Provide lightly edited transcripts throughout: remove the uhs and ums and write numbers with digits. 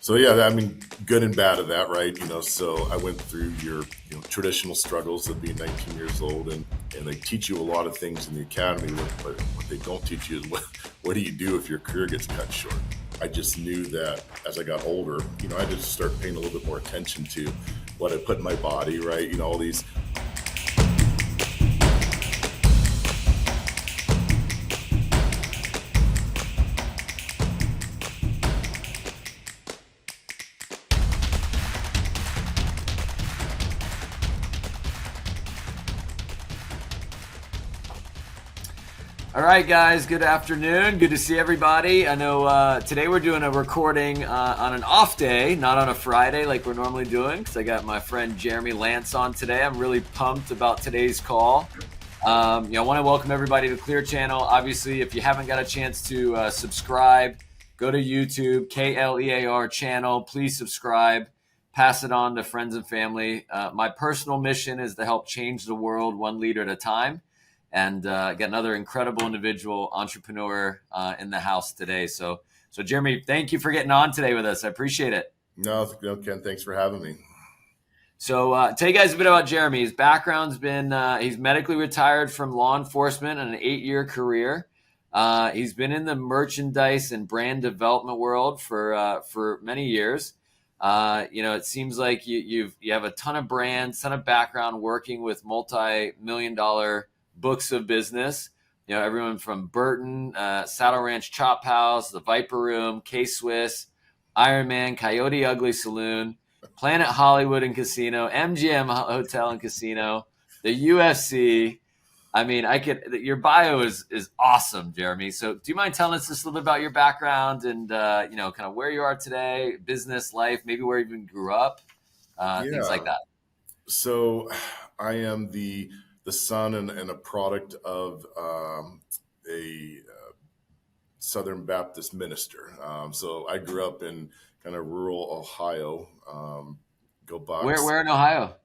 So yeah, I mean, good and bad of that, right? So I went through your traditional struggles of being 19 years old, and they teach you a lot of things in the academy. What they don't teach you is what do you do if your career gets cut short. I just knew that as I got older, I had to start paying a little bit more attention to what I put in my body, right? All these. All right, guys, good afternoon. Good to see everybody. I know today we're doing a recording on an off day, not on a Friday like we're normally doing, because I got my friend Jeremy Lantz on today. I'm really pumped about today's call. I want to welcome everybody to Clear Channel. Obviously, if you haven't got a chance to subscribe, go to YouTube, KLEAR channel. Please subscribe. Pass it on to friends and family. My personal mission is to help change the world one leader at a time. And got another incredible individual entrepreneur in the house today. So Jeremy, thank you for getting on today with us. I appreciate it. No, Ken, thanks for having me. So tell you guys a bit about Jeremy. His background's been he's medically retired from law enforcement in an 8-year career. He's been in the merchandise and brand development world for many years. It seems like you have a ton of brands, ton of background working with multi-million-dollar books of business, everyone from Burton, Saddle Ranch Chop House, the Viper Room, K-Swiss, Iron Man, Coyote Ugly Saloon, Planet Hollywood and Casino, MGM Hotel and Casino, the UFC. I mean, your bio is awesome, Jeremy. So do you mind telling us just a little bit about your background and, kind of where you are today, business, life, maybe where you even grew up, things like that? So I am the son and a product of a Southern Baptist minister. So I grew up in kind of rural Ohio. Go Bucks. Where in Ohio?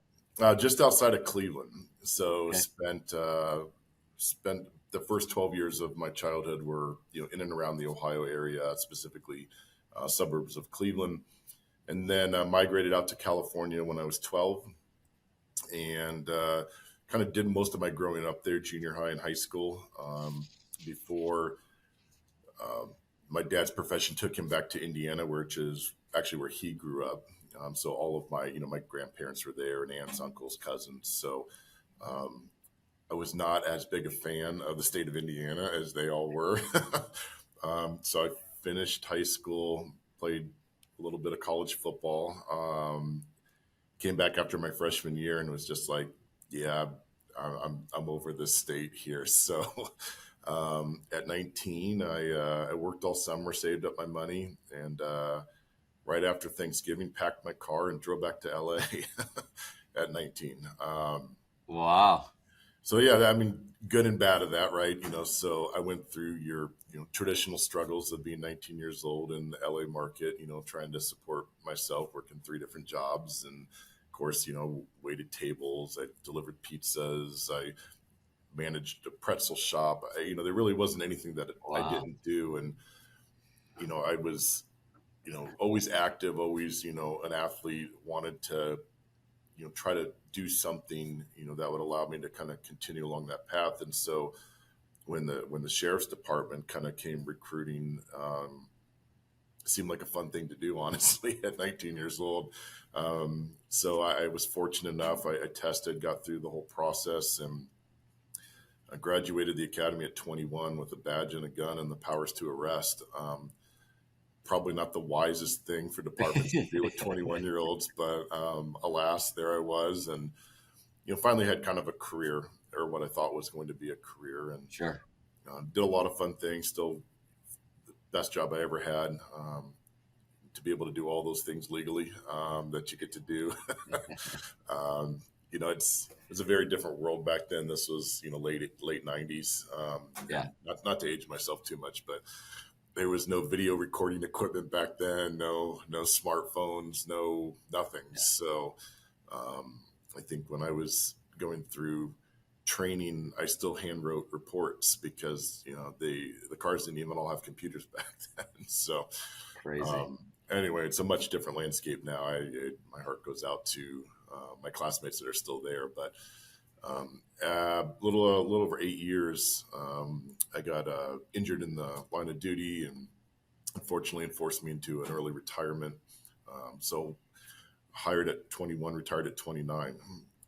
Just outside of Cleveland. So Okay. spent the first 12 years of my childhood were in and around the Ohio area, specifically suburbs of Cleveland, and then migrated out to California when I was 12, and kind of did most of my growing up there, junior high and high school, before my dad's profession took him back to Indiana, which is actually where he grew up. So all of my grandparents were there, and aunts, uncles, cousins. So I was not as big a fan of the state of Indiana as they all were. So I finished high school, played a little bit of college football, came back after my freshman year, and was just like, yeah, I'm over this state here. So at 19, I worked all summer, saved up my money, and right after Thanksgiving, packed my car and drove back to LA at 19. Wow. So yeah, I mean, good and bad of that, right? So I went through your traditional struggles of being 19 years old in the LA market, trying to support myself, working 3 different jobs, and of course, waited tables. I delivered pizzas. I managed a pretzel shop. There really wasn't anything that Wow. I didn't do, and I was always active, always an athlete. Wanted to try to do something that would allow me to kind of continue along that path. And so when the sheriff's department kind of came recruiting, it seemed like a fun thing to do, honestly, at 19 years old. So I was fortunate enough. I tested, got through the whole process, and I graduated the academy at 21 with a badge and a gun and the powers to arrest. Probably not the wisest thing for departments to do with 21-year-olds, but alas, there I was, and finally had kind of a career, or what I thought was going to be a career, and Sure. Did a lot of fun things. Still, the best job I ever had. To be able to do all those things legally that you get to do. It's a very different world back then. This was late 90s. Yeah. Not to age myself too much, but there was no video recording equipment back then, no smartphones, no nothing. Yeah. So I think when I was going through training, I still hand wrote reports because the cars didn't even all have computers back then. So crazy. anyway, it's a much different landscape now. My heart goes out to my classmates that are still there, but little over 8 years, I got injured in the line of duty, and unfortunately, it forced me into an early retirement. So hired at 21, retired at 29.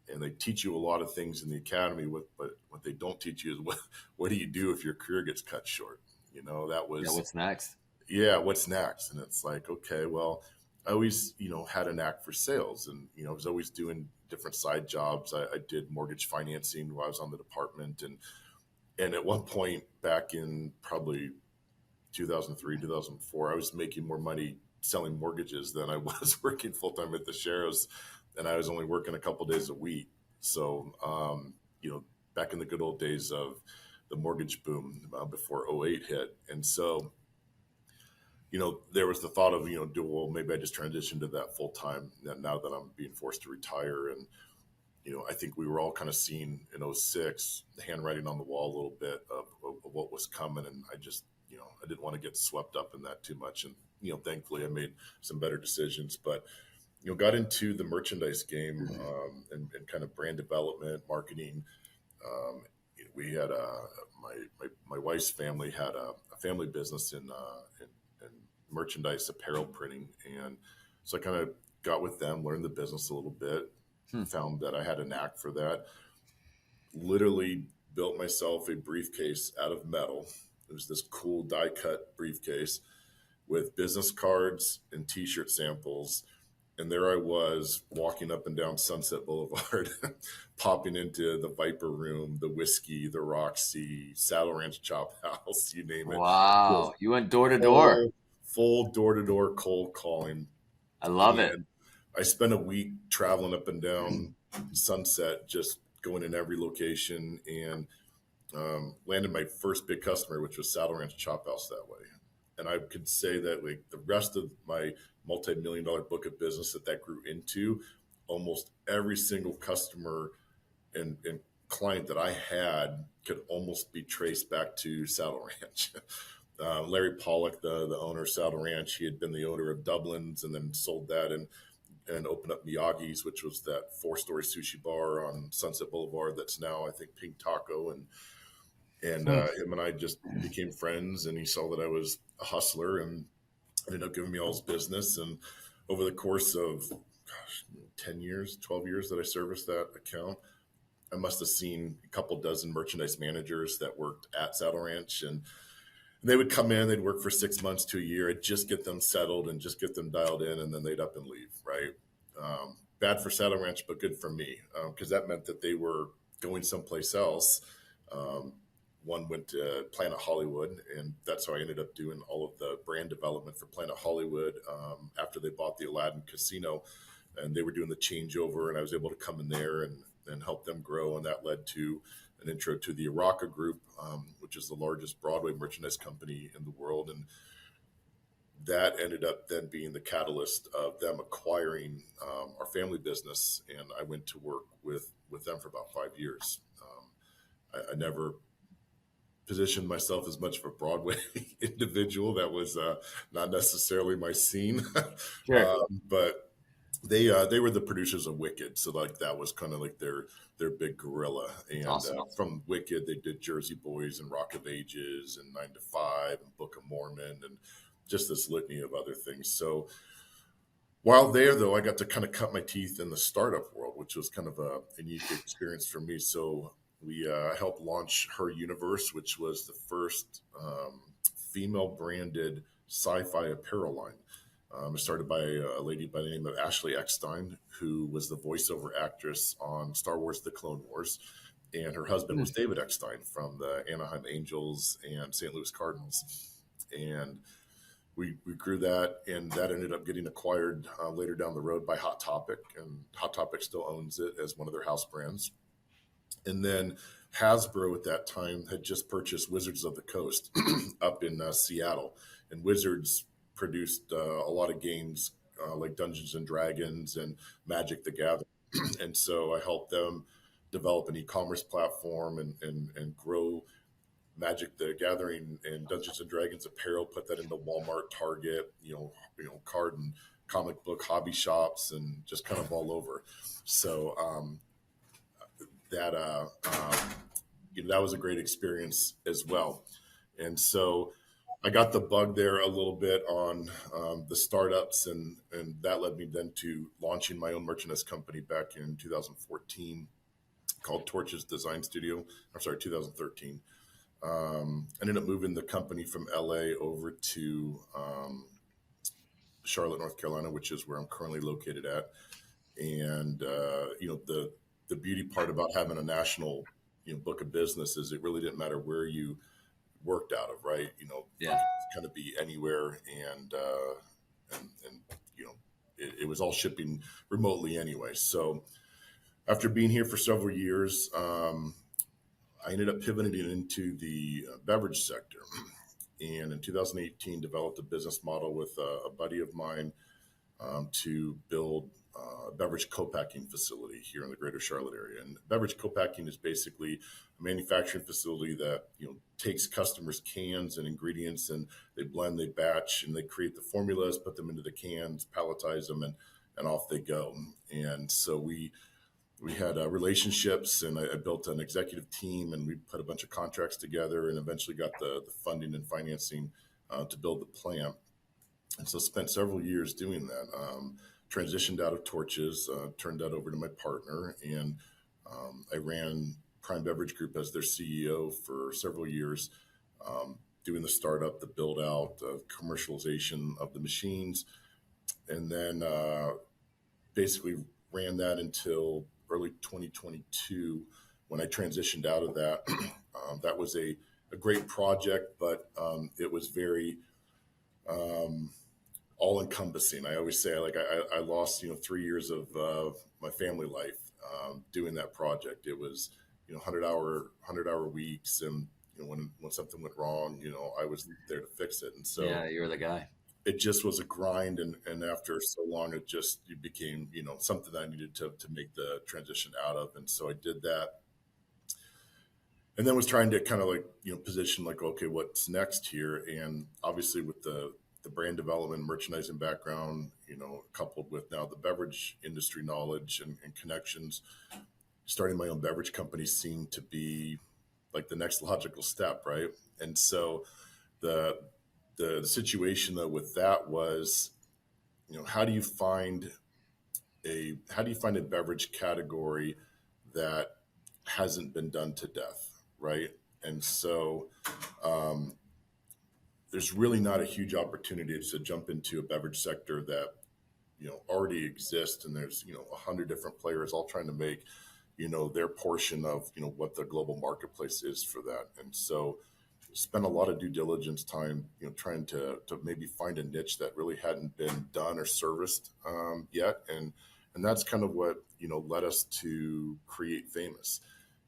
And they teach you a lot of things in the academy, but what they don't teach you is what do you do if your career gets cut short? That Yeah, was, what's next? yeah, what's next? And it's like, okay, well, I always, had a knack for sales, and, I was always doing different side jobs. I did mortgage financing while I was on the department. And at one point back in probably 2003, 2004, I was making more money selling mortgages than I was working full time at the sheriff's, and I was only working a couple days a week. So, back in the good old days of the mortgage boom before '08 hit. And so, there was the thought of, well, maybe I just transition to that full time now that I'm being forced to retire. And, I think we were all kind of seeing in '06, the handwriting on the wall a little bit of what was coming. And I just, I didn't want to get swept up in that too much. And, thankfully I made some better decisions, but, got into the merchandise game and kind of brand development, marketing. We had my wife's family had a family business in merchandise apparel printing. And so I kind of got with them, learned the business a little bit, found that I had a knack for that. Literally built myself a briefcase out of metal. It was this cool die cut briefcase with business cards and t-shirt samples. And there I was walking up and down Sunset Boulevard, popping into the Viper Room, the Whiskey, the Roxy, Saddle Ranch Chop House, you name it. Wow. Just You went door to door. full door-to-door cold calling. I love it. And I spent a week traveling up and down Sunset, just going in every location, and landed my first big customer, which was Saddle Ranch Chop House that way. And I could say that like the rest of my multi-million-dollar book of business that grew into, almost every single customer and client that I had could almost be traced back to Saddle Ranch. Larry Pollock, the owner of Saddle Ranch, he had been the owner of Dublin's and then sold that and opened up Miyagi's, which was that 4-story sushi bar on Sunset Boulevard that's now, I think, Pink Taco. And him and I just became friends, and he saw that I was a hustler and ended up giving me all his business. And over the course of 10 years, 12 years that I serviced that account, I must have seen a couple dozen merchandise managers that worked at Saddle Ranch, and they would come in, they'd work for 6 months to a year. I'd just get them settled and just get them dialed in, and then they'd up and leave, right? Bad for Saddle Ranch, but good for me, because that meant that they were going someplace else. One went to Planet Hollywood, and that's how I ended up doing all of the brand development for Planet Hollywood after they bought the Aladdin Casino, and they were doing the changeover, and I was able to come in there and help them grow, and that led to an intro to the Araka Group, which is the largest Broadway merchandise company in the world, and that ended up then being the catalyst of them acquiring our family business, and I went to work with them for about 5 years. I never positioned myself as much of a Broadway individual. That was not necessarily my scene. Sure. But they were the producers of Wicked, so like that was kind of like their big gorilla. And Awesome. from Wicked, they did Jersey Boys and Rock of Ages and 9 to 5 and Book of Mormon and just this litany of other things. So while there, though, I got to kind of cut my teeth in the startup world, which was kind of a unique experience for me. So we helped launch Her Universe, which was the first female branded sci-fi apparel line. Started by a lady by the name of Ashley Eckstein, who was the voiceover actress on Star Wars: The Clone Wars. And her husband was David Eckstein from the Anaheim Angels and St. Louis Cardinals. And we grew that, and that ended up getting acquired later down the road by Hot Topic. And Hot Topic still owns it as one of their house brands. And then Hasbro at that time had just purchased Wizards of the Coast up in Seattle. And Wizards produced a lot of games like Dungeons and Dragons and Magic the Gathering. And so I helped them develop an e-commerce platform and grow Magic the Gathering and Dungeons and Dragons apparel, put that into Walmart, Target, card and comic book hobby shops, and just kind of all over. So that that was a great experience as well. And so I got the bug there a little bit on the startups, and that led me then to launching my own merchandise company back in 2014 called Torches Design Studio. I'm sorry, 2013. Ended up moving the company from LA over to Charlotte, North Carolina, which is where I'm currently located at. And the beauty part about having a national book of business is it really didn't matter where you worked out of, right? Yeah. Kind of be anywhere, and it was all shipping remotely anyway. So after being here for several years, I ended up pivoting into the beverage sector, and in 2018 developed a business model with a buddy of mine to build a beverage co-packing facility here in the greater Charlotte area. And beverage co-packing is basically a manufacturing facility that takes customers' cans and ingredients, and they blend, they batch, and they create the formulas, put them into the cans, palletize them, and off they go. And so we had relationships, and I built an executive team, and we put a bunch of contracts together, and eventually got the funding and financing to build the plant. And so spent several years doing that. Transitioned out of Torches, turned that over to my partner, and I ran Prime Beverage Group as their CEO for several years, doing the startup, the build out, the commercialization of the machines, and then basically ran that until early 2022 when I transitioned out of that. That was a great project, but it was very all encompassing. I always say, like, I lost 3 years of my family life doing that project. It was 100-hour weeks, and when something went wrong, I was there to fix it. And so Yeah, you're the guy. it just was a grind, and after so long, it became something that I needed to make the transition out of. And so I did that, and then was trying to kind of like position, like, okay, what's next here? And obviously with the brand development, merchandising background, coupled with now the beverage industry knowledge and connections, starting my own beverage company seemed to be like the next logical step, right? And so the situation though with that was, how do you find a beverage category that hasn't been done to death, right? And so there's really not a huge opportunity to jump into a beverage sector that already exists, and there's 100 different players all trying to make their portion of what the global marketplace is for that. And so spent a lot of due diligence time trying to maybe find a niche that really hadn't been done or serviced yet, and that's kind of what led us to create FAMUS.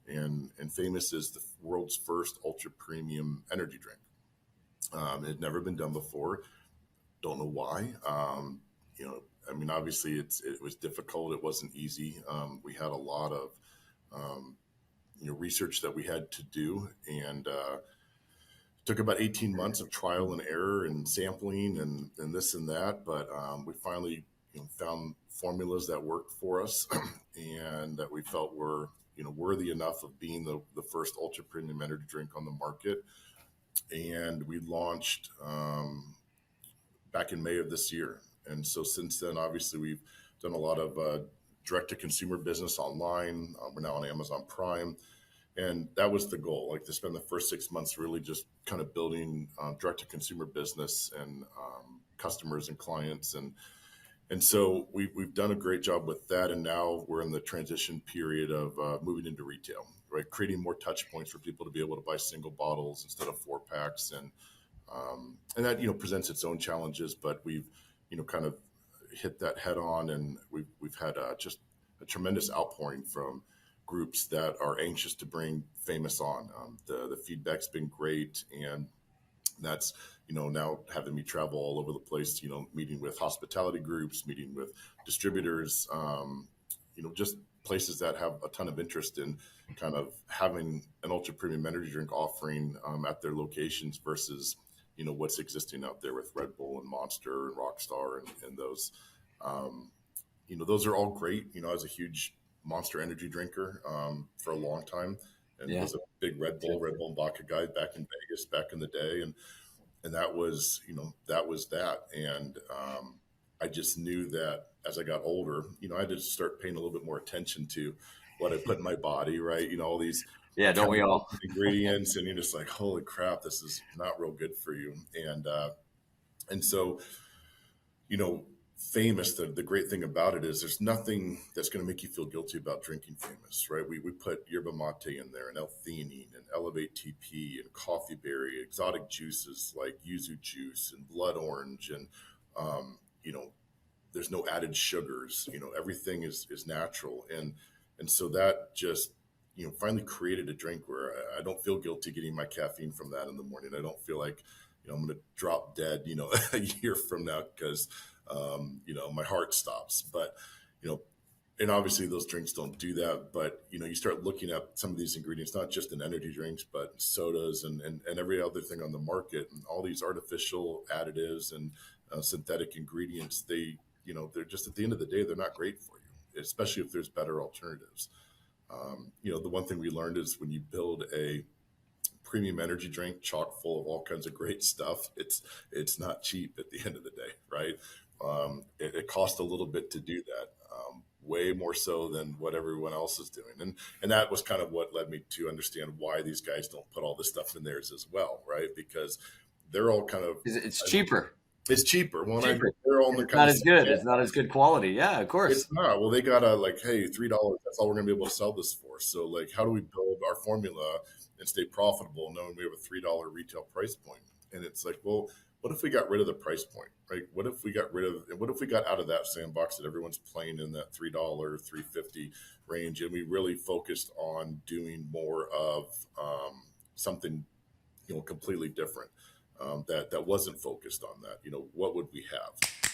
And FAMUS is the world's first ultra premium energy drink. It had never been done before. Don't know why. Obviously it was difficult. It wasn't easy. We had a lot of research that we had to do, and took about 18 months of trial and error and sampling and this and that. But we finally found formulas that worked for us and that we felt were worthy enough of being the first ultra premium energy drink on the market. And we launched back in May of this year. And so since then, obviously, we've done a lot of direct-to-consumer business online. We're now on Amazon Prime. And that was the goal, like to spend the first 6 months really just kind of building direct-to-consumer business and customers and clients. And so we've done a great job with that. And now we're in the transition period of moving into retail, right? Creating more touch points for people to be able to buy single bottles instead of 4-packs. And that, presents its own challenges, but we've, kind of hit that head on. And we've had just a tremendous outpouring from groups that are anxious to bring FAMUS on. The feedback's been great. And that's, now having me travel all over the place, meeting with hospitality groups, meeting with distributors, just places that have a ton of interest in kind of having an ultra premium energy drink offering at their locations versus, what's existing out there with Red Bull and Monster and Rockstar and those. Um, those are all great. I was a huge Monster energy drinker for a long time, and Yeah. was a big Red Bull and vodka guy back in Vegas back in the day, and that was that. And I just knew that as I got older, I had to start paying a little bit more attention to what I put in my body, right? All these Yeah. Don't we chemical all? ingredients, and you're just like, holy crap, this is not real good for you. And so, you know, famous, the great thing about it is there's nothing that's going to make you feel guilty about drinking famous, right? We put yerba mate in there and L-theanine and Elevate TP and coffee berry, exotic juices like yuzu juice and blood orange. And, um, you know, there's no added sugars, everything is natural. And so that just, finally created a drink where I don't feel guilty getting my caffeine from that in the morning. I don't feel like, I'm going to drop dead, a year from now because, my heart stops. But, you know, and obviously those drinks don't do that. But, you start looking at some of these ingredients, not just in energy drinks, but sodas and every other thing on the market, and all these artificial additives and synthetic ingredients. They're just, at the end of the day, they're not great for you, especially if there's better alternatives. The one thing we learned is when you build a premium energy drink chock full of all kinds of great stuff, it's not cheap at the end of the day, right? It costs a little bit to do that, way more so than what everyone else is doing, and that was kind of what led me to understand why these guys don't put all this stuff in theirs as well, right? Because they're all kind of, It's cheaper. it's cheaper. Well, Cheaper. they're all in their It's kind not of as good. It's not as good quality. Yeah, of it's course. not. Well, they gotta like, hey, $3. That's all we're gonna be able to sell this for. So, like, how do we build our formula and stay profitable, knowing we have a $3 retail price point? And it's like, well, what if we got rid of the price point, right? What if we got out of that sandbox that everyone's playing in that $3, 3.50 range, and we really focused on doing more of something, completely different, that wasn't focused on that. What would we have?